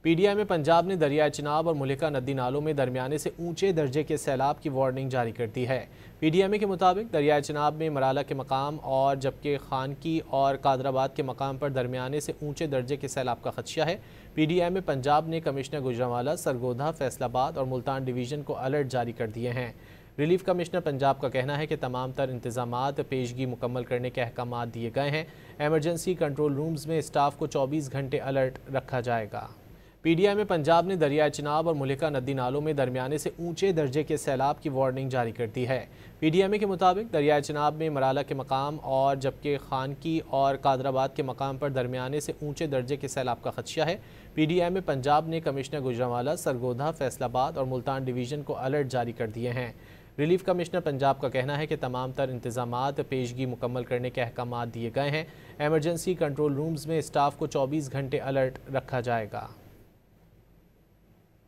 PDI में पंजाब ने दरियाई चिनाब और मुलिका नदी नालों में दरमियाने से ऊंचे दर्जे के सैलाब की वार्निंग जारी कर दी है। पीडीएमए के मुताबिक दरियाई चिनाब में मराला के मकाम और जबकि खानकी और कादराबाद के मकाम पर दरमियाने से ऊंचे दर्जे के सैलाब का खदशा है। पीडीएमए पंजाब ने कमिश्नर गुजरांवाला, सरगोधा, फैसलाबाद और मुल्तान डिवीज़न को अलर्ट जारी कर दिए हैं। रिलीफ कमिश्नर पंजाब का कहना है कि तमाम तर इंतजामात पेशगी मुकम्मल करने के अहकाम दिए गए हैं। एमरजेंसी कंट्रोल रूम्स में स्टाफ को 24 घंटे अलर्ट रखा जाएगा। पीडीआई में पंजाब ने दरियाई चिनाब और मुलिका नदी नालों में दरमियाने से ऊंचे दर्जे के सैलाब की वार्निंग जारी कर दी है। पीडीएमए के मुताबिक दरियाई चिनाब में मराला के मकाम और जबकि खानकी और कादराबाद के मकाम पर दरमियाने से ऊंचे दर्जे के सैलाब का खदशा है। पीडीएमए पंजाब ने कमिश्नर गुजरांवाला, सरगोधा, फैसलाबाद और मुल्तान डिवीज़न को अलर्ट जारी कर दिए हैं। रिलीफ कमिश्नर पंजाब का कहना है कि तमाम तर इंतजामात पेशगी मुकम्मल करने के अहकाम दिए गए हैं। एमरजेंसी कंट्रोल रूम्स में स्टाफ को 24 घंटे अलर्ट रखा जाएगा।